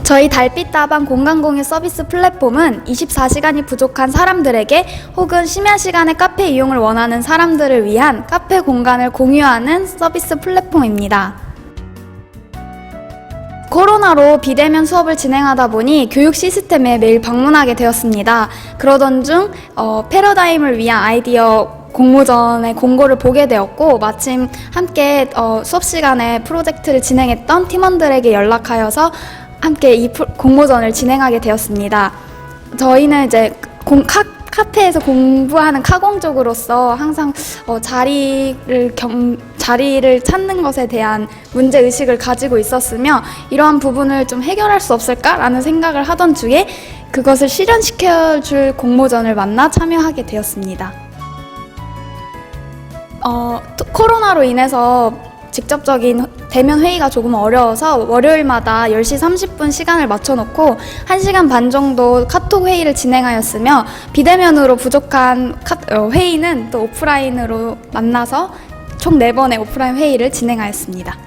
저희 달빛다방 공간공유 서비스 플랫폼은 24시간이 부족한 사람들에게 혹은 심야 시간에 카페 이용을 원하는 사람들을 위한 카페 공간을 공유하는 서비스 플랫폼입니다. 코로나로 비대면 수업을 진행하다 보니 교육 시스템에 매일 방문하게 되었습니다. 그러던 중 패러다임을 위한 아이디어 공모전의 공고를 보게 되었고, 마침 함께 수업 시간에 프로젝트를 진행했던 팀원들에게 연락하여서 함께 이 공모전을 진행하게 되었습니다. 저희는 이제 카페에서 공부하는 카공족으로서 항상 자리를 찾는 것에 대한 문제의식을 가지고 있었으며, 이러한 부분을 좀 해결할 수 없을까라는 생각을 하던 중에 그것을 실현시켜줄 공모전을 만나 참여하게 되었습니다. 코로나로 인해서 직접적인 대면 회의가 조금 어려워서 월요일마다 10시 30분 시간을 맞춰놓고 1시간 반 정도 카톡 회의를 진행하였으며, 비대면으로 부족한 회의는 또 오프라인으로 만나서 총 4번의 오프라인 회의를 진행하였습니다.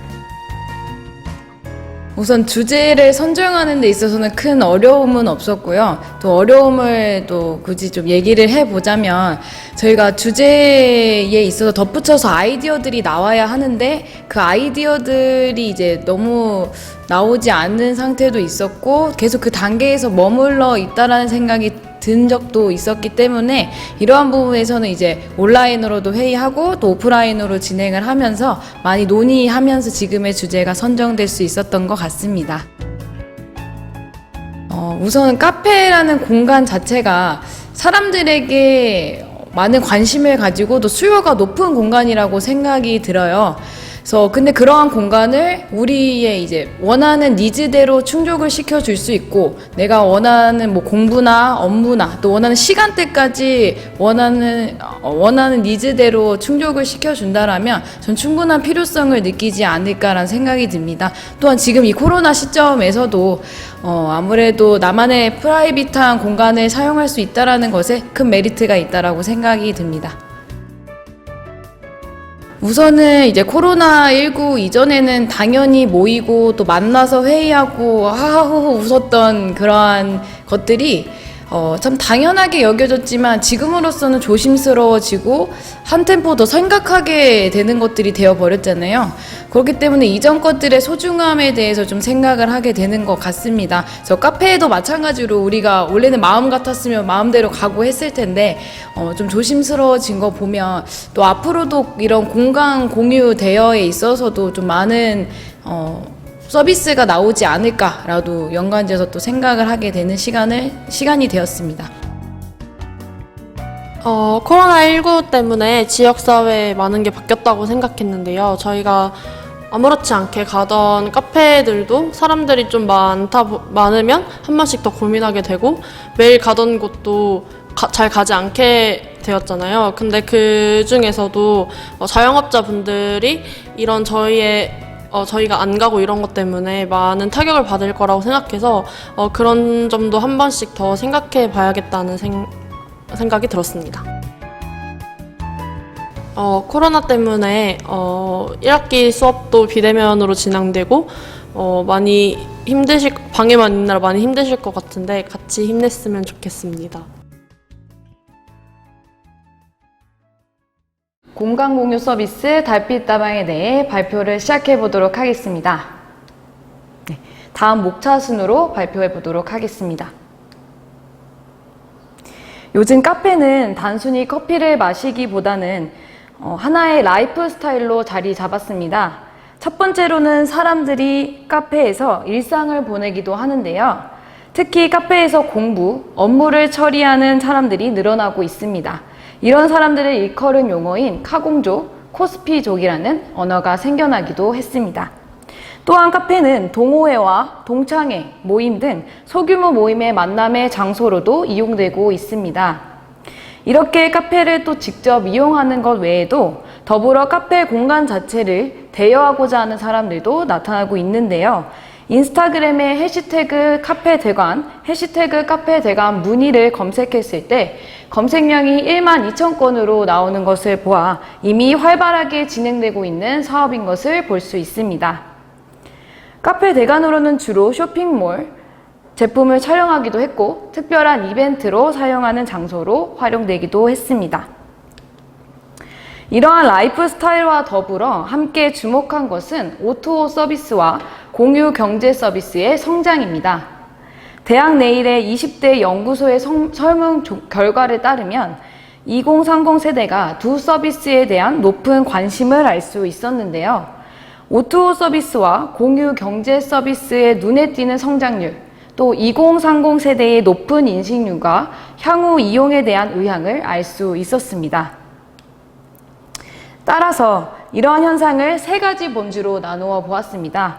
우선 주제를 선정하는 데 있어서는 큰 어려움은 없었고요. 또 어려움을 또 굳이 좀 얘기를 해보자면, 저희가 주제에 있어서 덧붙여서 아이디어들이 나와야 하는데 그 아이디어들이 이제 너무 나오지 않는 상태도 있었고, 계속 그 단계에서 머물러 있다라는 생각이 든 적도 있었기 때문에, 이러한 부분에서는 이제 온라인으로도 회의하고 또 오프라인으로 진행을 하면서 많이 논의하면서 지금의 주제가 선정될 수 있었던 것 같습니다. 우선은 카페라는 공간 자체가 사람들에게 많은 관심을 가지고 또 수요가 높은 공간이라고 생각이 들어요. 그래서 근데 그러한 공간을 우리의 이제 원하는 니즈대로 충족을 시켜줄 수 있고, 내가 원하는 뭐 공부나 업무나 또 원하는 시간대까지 원하는 니즈대로 충족을 시켜준다라면 전 충분한 필요성을 느끼지 않을까라는 생각이 듭니다. 또한 지금 이 코로나 시점에서도 아무래도 나만의 프라이빗한 공간을 사용할 수 있다라는 것에 큰 메리트가 있다라고 생각이 듭니다. 우선은 이제 코로나19 이전에는 당연히 모이고 또 만나서 회의하고 하하호호 웃었던 그러한 것들이 참 당연하게 여겨졌지만, 지금으로서는 조심스러워지고 한 템포 더 생각하게 되는 것들이 되어버렸잖아요. 그렇기 때문에 이전 것들의 소중함에 대해서 좀 생각을 하게 되는 것 같습니다. 저 카페에도 마찬가지로 우리가 원래는 마음 같았으면 마음대로 가고 했을 텐데 좀 조심스러워진 거 보면, 또 앞으로도 이런 공간 공유 대여에 있어서도 좀 많은 서비스가 나오지 않을까라도 연관지어서 또 생각을 하게 되는 시간이 되었습니다. 코로나19 때문에 지역사회에 많은 게 바뀌었다고 생각했는데요. 저희가 아무렇지 않게 가던 카페들도 사람들이 좀 많으면 한 번씩 더 고민하게 되고, 매일 가던 곳도 잘 가지 않게 되었잖아요. 근데 그 중에서도 자영업자분들이 이런 저희가 안 가고 이런 것 때문에 많은 타격을 받을 거라고 생각해서 그런 점도 한 번씩 더 생각해 봐야겠다는 생각이 들었습니다. 코로나 때문에 1학기 수업도 비대면으로 진행되고 많이 방에만 있느라 많이 힘드실 것 같은데 같이 힘냈으면 좋겠습니다. 공간 공유 서비스 달빛다방에 대해 발표를 시작해 보도록 하겠습니다. 네, 다음 목차 순으로 발표해 보도록 하겠습니다. 요즘 카페는 단순히 커피를 마시기보다는 하나의 라이프 스타일로 자리 잡았습니다. 첫 번째로는 사람들이 카페에서 일상을 보내기도 하는데요. 특히 카페에서 공부, 업무를 처리하는 사람들이 늘어나고 있습니다. 이런 사람들을 일컬은 용어인 카공족, 코스피족이라는 언어가 생겨나기도 했습니다. 또한 카페는 동호회와 동창회, 모임 등 소규모 모임의 만남의 장소로도 이용되고 있습니다. 이렇게 카페를 또 직접 이용하는 것 외에도 더불어 카페 공간 자체를 대여하고자 하는 사람들도 나타나고 있는데요. 인스타그램에 해시태그 카페대관, 해시태그 카페대관 문의를 검색했을 때 검색량이 12,000건으로 나오는 것을 보아 이미 활발하게 진행되고 있는 사업인 것을 볼 수 있습니다. 카페대관으로는 주로 쇼핑몰, 제품을 촬영하기도 했고 특별한 이벤트로 사용하는 장소로 활용되기도 했습니다. 이러한 라이프 스타일과 더불어 함께 주목한 것은 O2O 서비스와 공유 경제 서비스의 성장입니다. 대학 내일의 20대 연구소의 설문 결과를 따르면 2030 세대가 두 서비스에 대한 높은 관심을 알 수 있었는데요. O2O 서비스와 공유 경제 서비스의 눈에 띄는 성장률, 또 2030 세대의 높은 인식률과 향후 이용에 대한 의향을 알 수 있었습니다. 따라서 이러한 현상을 세 가지 범주로 나누어 보았습니다.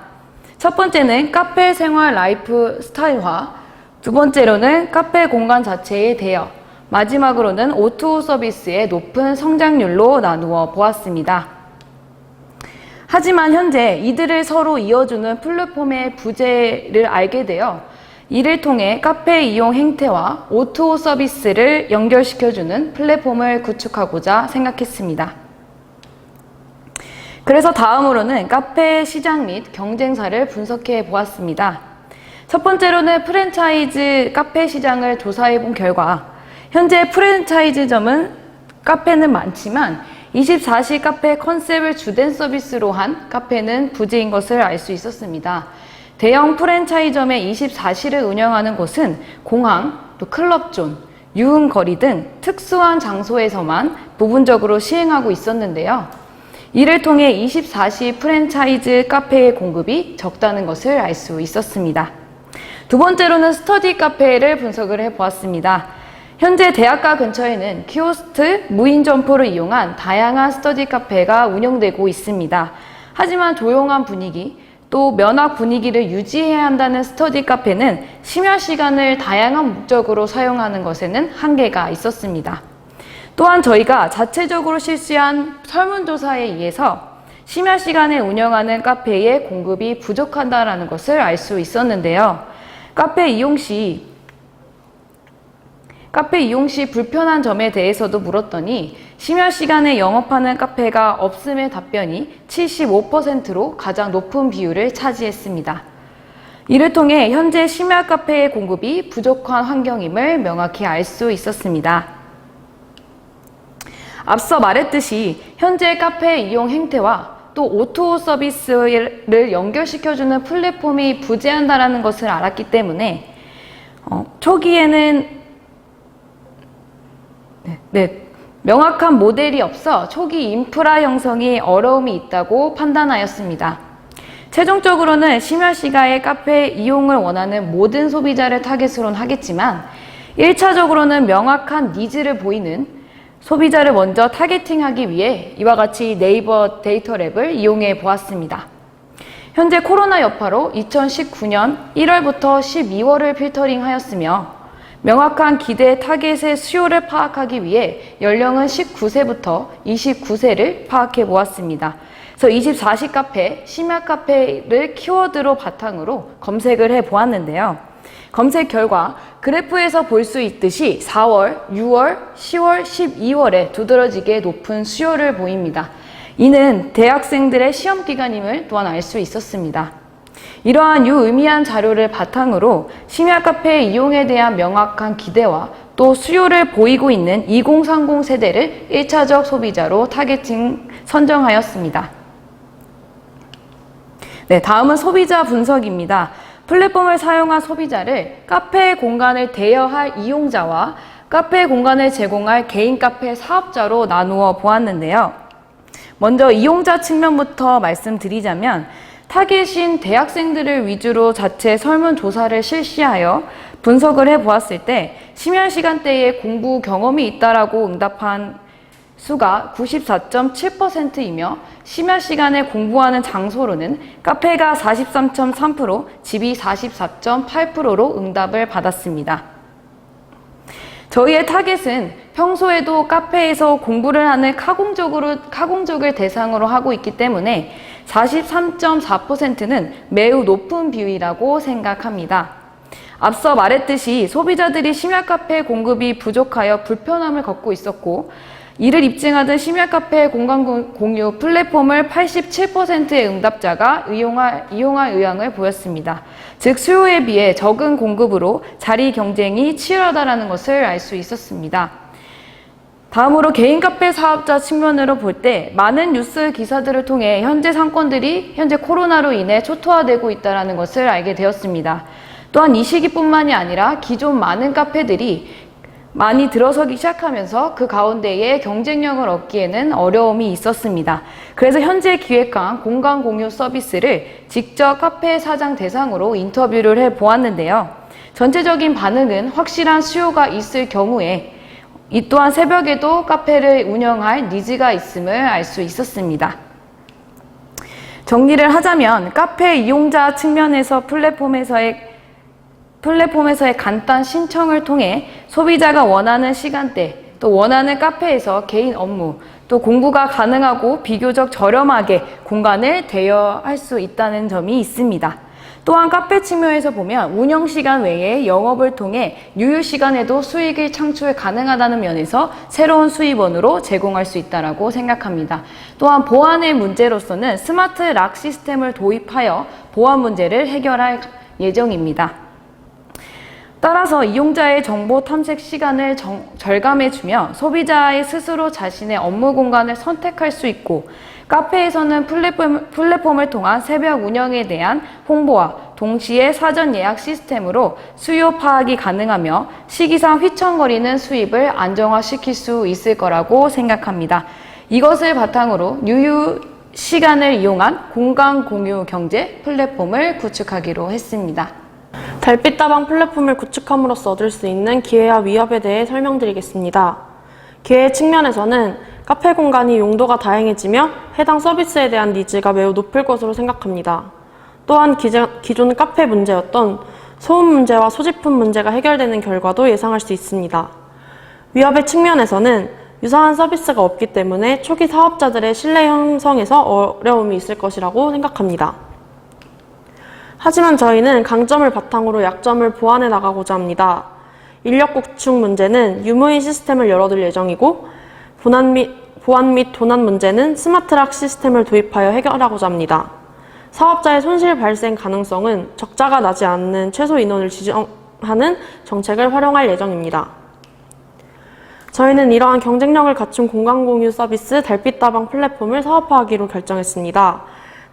첫 번째는 카페 생활 라이프 스타일화, 두 번째로는 카페 공간 자체의 대여, 마지막으로는 O2O 서비스의 높은 성장률로 나누어 보았습니다. 하지만 현재 이들을 서로 이어주는 플랫폼의 부재를 알게 되어 이를 통해 카페 이용 행태와 O2O 서비스를 연결시켜주는 플랫폼을 구축하고자 생각했습니다. 그래서 다음으로는 카페 시장 및 경쟁사를 분석해 보았습니다. 첫 번째로는 프랜차이즈 카페 시장을 조사해 본 결과 현재 프랜차이즈점은 카페는 많지만 24시 카페 컨셉을 주된 서비스로 한 카페는 부재인 것을 알 수 있었습니다. 대형 프랜차이점의 24시를 운영하는 곳은 공항, 또 클럽존, 유흥거리 등 특수한 장소에서만 부분적으로 시행하고 있었는데요. 이를 통해 24시 프랜차이즈 카페의 공급이 적다는 것을 알 수 있었습니다. 두 번째로는 스터디 카페를 분석을 해보았습니다. 현재 대학가 근처에는 키오스트, 무인 점포를 이용한 다양한 스터디 카페가 운영되고 있습니다. 하지만 조용한 분위기, 또 면학 분위기를 유지해야 한다는 스터디 카페는 심야 시간을 다양한 목적으로 사용하는 것에는 한계가 있었습니다. 또한 저희가 자체적으로 실시한 설문조사에 의해서 심야 시간에 운영하는 카페의 공급이 부족하다는 것을 알 수 있었는데요. 카페 이용 시 불편한 점에 대해서도 물었더니 심야 시간에 영업하는 카페가 없음의 답변이 75%로 가장 높은 비율을 차지했습니다. 이를 통해 현재 심야 카페의 공급이 부족한 환경임을 명확히 알 수 있었습니다. 앞서 말했듯이 현재 카페 이용 행태와 또 O2O 서비스를 연결시켜주는 플랫폼이 부재한다는 것을 알았기 때문에 초기에는 명확한 모델이 없어 초기 인프라 형성이 어려움이 있다고 판단하였습니다. 최종적으로는 심야 시간에 카페 이용을 원하는 모든 소비자를 타겟으로 하겠지만 1차적으로는 명확한 니즈를 보이는 소비자를 먼저 타겟팅하기 위해 이와 같이 네이버 데이터랩을 이용해 보았습니다. 현재 코로나 여파로 2019년 1월부터 12월을 필터링하였으며 명확한 기대 타겟의 수요를 파악하기 위해 연령은 19세부터 29세를 파악해 보았습니다. 그래서 24시 카페, 심야 카페를 키워드로 바탕으로 검색을 해 보았는데요. 검색 결과 그래프에서 볼 수 있듯이 4월, 6월, 10월, 12월에 두드러지게 높은 수요를 보입니다. 이는 대학생들의 시험 기간임을 또한 알 수 있었습니다. 이러한 유의미한 자료를 바탕으로 심야 카페 이용에 대한 명확한 기대와 또 수요를 보이고 있는 2030 세대를 1차적 소비자로 타겟팅 선정하였습니다. 다음은 소비자 분석입니다. 플랫폼을 사용한 소비자를 카페 공간을 대여할 이용자와 카페 공간을 제공할 개인 카페 사업자로 나누어 보았는데요. 먼저 이용자 측면부터 말씀드리자면 타겟인 대학생들을 위주로 자체 설문조사를 실시하여 분석을 해보았을 때 심야 시간대에 공부 경험이 있다라고 응답한 수가 94.7%이며 심야 시간에 공부하는 장소로는 카페가 43.3%, 집이 44.8%로 응답을 받았습니다. 저희의 타겟은 평소에도 카페에서 공부를 하는 카공족을 대상으로 하고 있기 때문에 43.4%는 매우 높은 비율이라고 생각합니다. 앞서 말했듯이 소비자들이 심야 카페 공급이 부족하여 불편함을 겪고 있었고 이를 입증하던 심야 카페 공간 공유 플랫폼을 87%의 응답자가 이용할 의향을 보였습니다. 즉 수요에 비해 적은 공급으로 자리 경쟁이 치열하다는 것을 알 수 있었습니다. 다음으로 개인 카페 사업자 측면으로 볼 때 많은 뉴스 기사들을 통해 현재 상권들이 현재 코로나로 인해 초토화되고 있다는 것을 알게 되었습니다. 또한 이 시기뿐만이 아니라 기존 많은 카페들이 많이 들어서기 시작하면서 그 가운데에 경쟁력을 얻기에는 어려움이 있었습니다. 그래서 현재 기획한 공간 공유 서비스를 직접 카페 사장 대상으로 인터뷰를 해보았는데요. 전체적인 반응은 확실한 수요가 있을 경우에 이 또한 새벽에도 카페를 운영할 니즈가 있음을 알 수 있었습니다. 정리를 하자면 카페 이용자 측면에서 플랫폼에서의 간단 신청을 통해 소비자가 원하는 시간대, 또 원하는 카페에서 개인 업무, 또 공부가 가능하고 비교적 저렴하게 공간을 대여할 수 있다는 점이 있습니다. 또한 카페 측면에서 보면 운영 시간 외에 영업을 통해 유휴 시간에도 수익을 창출 가능하다는 면에서 새로운 수입원으로 제공할 수 있다고 생각합니다. 또한 보안의 문제로서는 스마트 락 시스템을 도입하여 보안 문제를 해결할 예정입니다. 따라서 이용자의 정보 탐색 시간을 절감해주며 소비자의 스스로 자신의 업무 공간을 선택할 수 있고 카페에서는 플랫폼을 통한 새벽 운영에 대한 홍보와 동시에 사전 예약 시스템으로 수요 파악이 가능하며 시기상 휘청거리는 수입을 안정화시킬 수 있을 거라고 생각합니다. 이것을 바탕으로 유휴 시간을 이용한 공간 공유 경제 플랫폼을 구축하기로 했습니다. 달빛다방 플랫폼을 구축함으로써 얻을 수 있는 기회와 위협에 대해 설명드리겠습니다. 기회 측면에서는 카페 공간이 용도가 다양해지며 해당 서비스에 대한 니즈가 매우 높을 것으로 생각합니다. 또한 기존 카페 문제였던 소음 문제와 소지품 문제가 해결되는 결과도 예상할 수 있습니다. 위협의 측면에서는 유사한 서비스가 없기 때문에 초기 사업자들의 신뢰 형성에서 어려움이 있을 것이라고 생각합니다. 하지만 저희는 강점을 바탕으로 약점을 보완해 나가고자 합니다. 인력 구축 문제는 유무인 시스템을 열어둘 예정이고 보안 및 도난 문제는 스마트락 시스템을 도입하여 해결하고자 합니다. 사업자의 손실 발생 가능성은 적자가 나지 않는 최소 인원을 지정하는 정책을 활용할 예정입니다. 저희는 이러한 경쟁력을 갖춘 공간 공유 서비스 달빛다방 플랫폼을 사업화하기로 결정했습니다.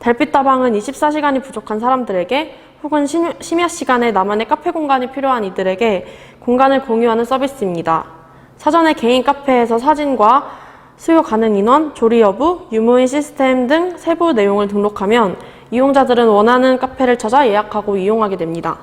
달빛다방은 24시간이 부족한 사람들에게 혹은 심야 시간에 나만의 카페 공간이 필요한 이들에게 공간을 공유하는 서비스입니다. 사전에 개인 카페에서 사진과 수요 가능 인원, 조리 여부, 유무인 시스템 등 세부 내용을 등록하면 이용자들은 원하는 카페를 찾아 예약하고 이용하게 됩니다.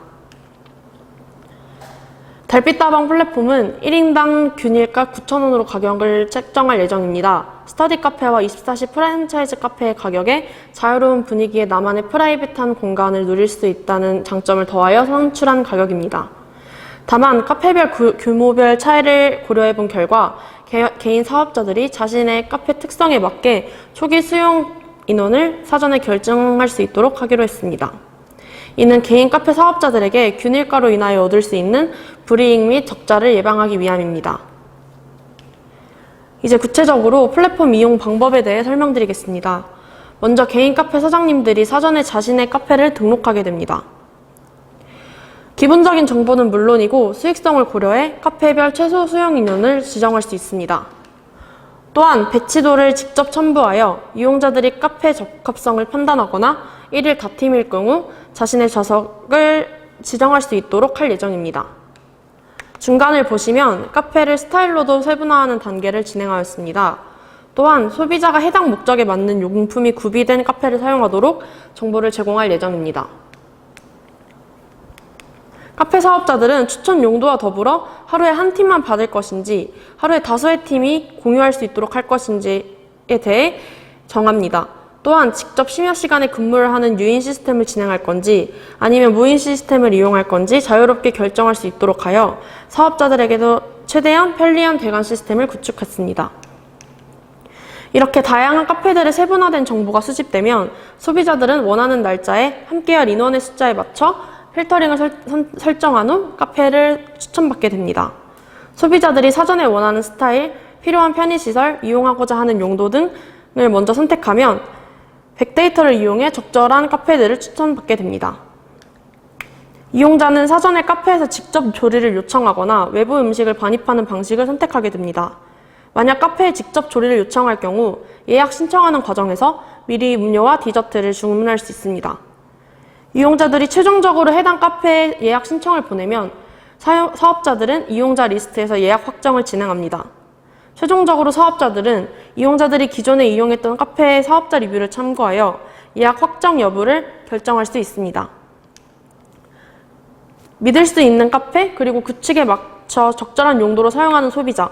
달빛다방 플랫폼은 1인당 균일가 9,000원으로 가격을 책정할 예정입니다. 스터디 카페와 24시 프랜차이즈 카페의 가격에 자유로운 분위기에 나만의 프라이빗한 공간을 누릴 수 있다는 장점을 더하여 선출한 가격입니다. 다만 카페별 규모별 차이를 고려해 본 결과 개인 사업자들이 자신의 카페 특성에 맞게 초기 수용 인원을 사전에 결정할 수 있도록 하기로 했습니다. 이는 개인 카페 사업자들에게 균일가로 인하여 얻을 수 있는 불이익 및 적자를 예방하기 위함입니다. 이제 구체적으로 플랫폼 이용 방법에 대해 설명드리겠습니다. 먼저 개인 카페 사장님들이 사전에 자신의 카페를 등록하게 됩니다. 기본적인 정보는 물론이고 수익성을 고려해 카페별 최소 수용 인원을 지정할 수 있습니다. 또한 배치도를 직접 첨부하여 이용자들이 카페 적합성을 판단하거나 1일 다팀일 경우 자신의 좌석을 지정할 수 있도록 할 예정입니다. 중간을 보시면 카페를 스타일로도 세분화하는 단계를 진행하였습니다. 또한 소비자가 해당 목적에 맞는 용품이 구비된 카페를 사용하도록 정보를 제공할 예정입니다. 카페 사업자들은 추천 용도와 더불어 하루에 한 팀만 받을 것인지 하루에 다수의 팀이 공유할 수 있도록 할 것인지에 대해 정합니다. 또한 직접 심야 시간에 근무를 하는 유인 시스템을 진행할 건지 아니면 무인 시스템을 이용할 건지 자유롭게 결정할 수 있도록 하여 사업자들에게도 최대한 편리한 대관 시스템을 구축했습니다. 이렇게 다양한 카페들의 세분화된 정보가 수집되면 소비자들은 원하는 날짜에 함께할 인원의 숫자에 맞춰 필터링을 설정한 후 카페를 추천받게 됩니다. 소비자들이 사전에 원하는 스타일, 필요한 편의시설, 이용하고자 하는 용도 등을 먼저 선택하면 빅데이터를 이용해 적절한 카페들을 추천받게 됩니다. 이용자는 사전에 카페에서 직접 조리를 요청하거나 외부 음식을 반입하는 방식을 선택하게 됩니다. 만약 카페에 직접 조리를 요청할 경우 예약 신청하는 과정에서 미리 음료와 디저트를 주문할 수 있습니다. 이용자들이 최종적으로 해당 카페에 예약 신청을 보내면 사업자들은 이용자 리스트에서 예약 확정을 진행합니다. 최종적으로 사업자들은 이용자들이 기존에 이용했던 카페의 사업자 리뷰를 참고하여 예약 확정 여부를 결정할 수 있습니다. 믿을 수 있는 카페, 그리고 규칙에 맞춰 적절한 용도로 사용하는 소비자,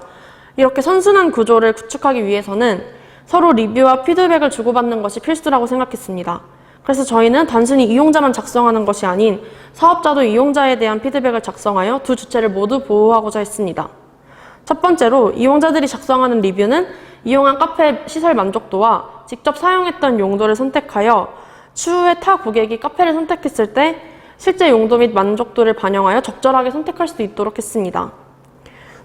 이렇게 선순환 구조를 구축하기 위해서는 서로 리뷰와 피드백을 주고받는 것이 필수라고 생각했습니다. 그래서 저희는 단순히 이용자만 작성하는 것이 아닌 사업자도 이용자에 대한 피드백을 작성하여 두 주체를 모두 보호하고자 했습니다. 첫 번째로 이용자들이 작성하는 리뷰는 이용한 카페 시설 만족도와 직접 사용했던 용도를 선택하여 추후에 타 고객이 카페를 선택했을 때 실제 용도 및 만족도를 반영하여 적절하게 선택할 수 있도록 했습니다.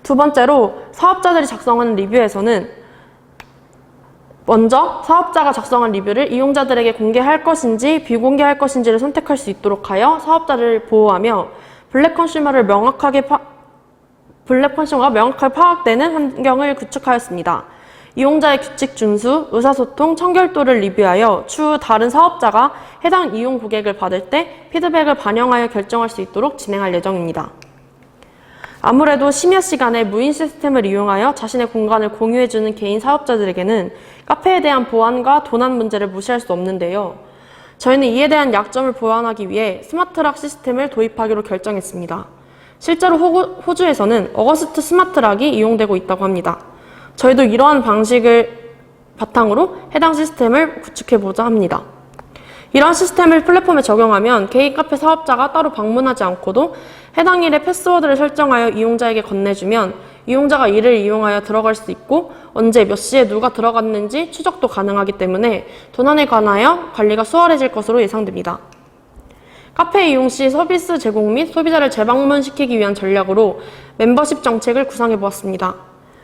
두 번째로 사업자들이 작성하는 리뷰에서는 먼저 사업자가 작성한 리뷰를 이용자들에게 공개할 것인지 비공개할 것인지를 선택할 수 있도록 하여 사업자를 보호하며 블랙 컨슈머가 명확하게 파악되는 환경을 구축하였습니다. 이용자의 규칙 준수, 의사소통, 청결도를 리뷰하여 추후 다른 사업자가 해당 이용 고객을 받을 때 피드백을 반영하여 결정할 수 있도록 진행할 예정입니다. 아무래도 심야 시간에 무인 시스템을 이용하여 자신의 공간을 공유해주는 개인 사업자들에게는 카페에 대한 보안과 도난 문제를 무시할 수 없는데요. 저희는 이에 대한 약점을 보완하기 위해 스마트락 시스템을 도입하기로 결정했습니다. 실제로 호주에서는 어거스트 스마트락이 이용되고 있다고 합니다. 저희도 이러한 방식을 바탕으로 해당 시스템을 구축해보자 합니다. 이러한 시스템을 플랫폼에 적용하면 개인 카페 사업자가 따로 방문하지 않고도 해당 일의 패스워드를 설정하여 이용자에게 건네주면 이용자가 이를 이용하여 들어갈 수 있고 언제 몇 시에 누가 들어갔는지 추적도 가능하기 때문에 도난에 관하여 관리가 수월해질 것으로 예상됩니다. 카페 이용 시 서비스 제공 및 소비자를 재방문시키기 위한 전략으로 멤버십 정책을 구상해보았습니다.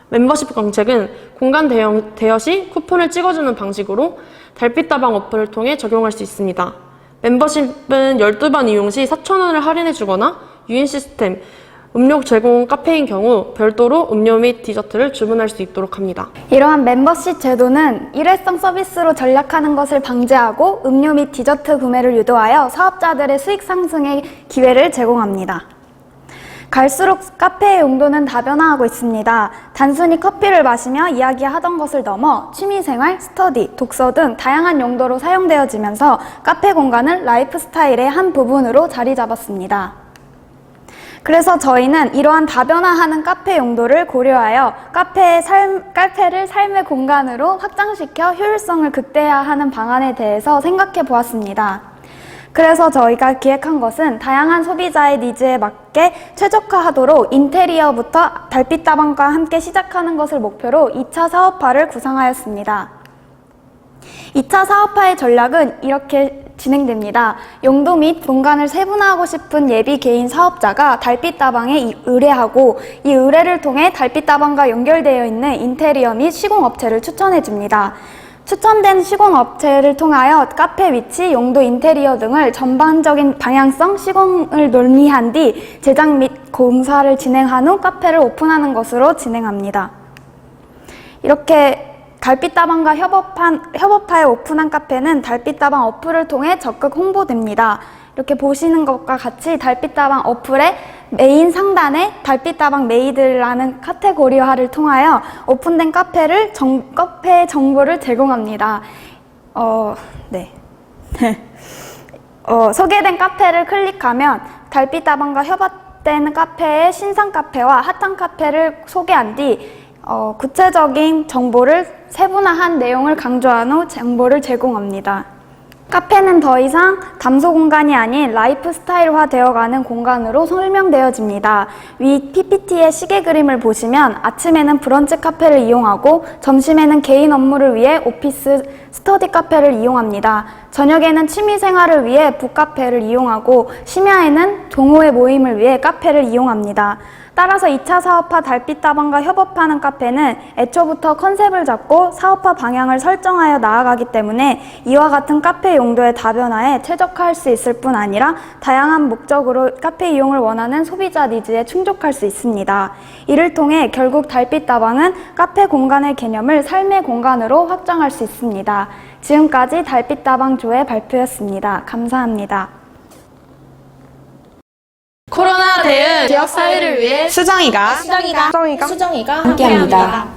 멤버십 정책은 공간 대여 시 쿠폰을 찍어주는 방식으로 달빛다방 어플을 통해 적용할 수 있습니다. 멤버십은 12번 이용 시 4,000원을 할인해주거나 유인 시스템, 음료 제공 카페인 경우 별도로 음료 및 디저트를 주문할 수 있도록 합니다. 이러한 멤버십 제도는 일회성 서비스로 전략하는 것을 방지하고 음료 및 디저트 구매를 유도하여 사업자들의 수익 상승의 기회를 제공합니다. 갈수록 카페의 용도는 다변화하고 있습니다. 단순히 커피를 마시며 이야기하던 것을 넘어 취미생활, 스터디, 독서 등 다양한 용도로 사용되어지면서 카페 공간은 라이프 스타일의 한 부분으로 자리 잡았습니다. 그래서 저희는 이러한 다변화하는 카페 용도를 고려하여 카페를 삶의 공간으로 확장시켜 효율성을 극대화하는 방안에 대해서 생각해 보았습니다. 그래서 저희가 기획한 것은 다양한 소비자의 니즈에 맞게 최적화하도록 인테리어부터 달빛다방과 함께 시작하는 것을 목표로 2차 사업화를 구상하였습니다. 2차 사업화의 전략은 이렇게 진행됩니다. 용도 및 공간을 세분화하고 싶은 예비 개인 사업자가 달빛다방에 의뢰하고 이 의뢰를 통해 달빛다방과 연결되어 있는 인테리어 및 시공업체를 추천해줍니다. 추천된 시공업체를 통하여 카페 위치, 용도, 인테리어 등을 전반적인 방향성, 시공을 논의한 뒤 제작 및 공사를 진행한 후 카페를 오픈하는 것으로 진행합니다. 이렇게 달빛다방과 협업하여 오픈한 카페는 달빛다방 어플을 통해 적극 홍보됩니다. 이렇게 보시는 것과 같이 달빛다방 어플의 메인 상단에 달빛다방 메이드라는 카테고리화를 통하여 오픈된 카페의 정보를 제공합니다. 소개된 카페를 클릭하면 달빛다방과 협업된 카페의 신상 카페와 핫한 카페를 소개한 뒤 구체적인 정보를 세분화한 내용을 강조한 후 정보를 제공합니다. 카페는 더 이상 담소 공간이 아닌 라이프 스타일화 되어가는 공간으로 설명되어집니다. 위 PPT의 시계 그림을 보시면 아침에는 브런치 카페를 이용하고 점심에는 개인 업무를 위해 오피스 스터디 카페를 이용합니다. 저녁에는 취미생활을 위해 북카페를 이용하고 심야에는 동호회 모임을 위해 카페를 이용합니다. 따라서 2차 사업화 달빛다방과 협업하는 카페는 애초부터 컨셉을 잡고 사업화 방향을 설정하여 나아가기 때문에 이와 같은 카페 용도의 다변화에 최적화할 수 있을 뿐 아니라 다양한 목적으로 카페 이용을 원하는 소비자 니즈에 충족할 수 있습니다. 이를 통해 결국 달빛다방은 카페 공간의 개념을 삶의 공간으로 확장할 수 있습니다. 지금까지 달빛다방 조의 발표였습니다. 감사합니다. 코로나 대응 지역 사회를 위해 수정이가 함께합니다.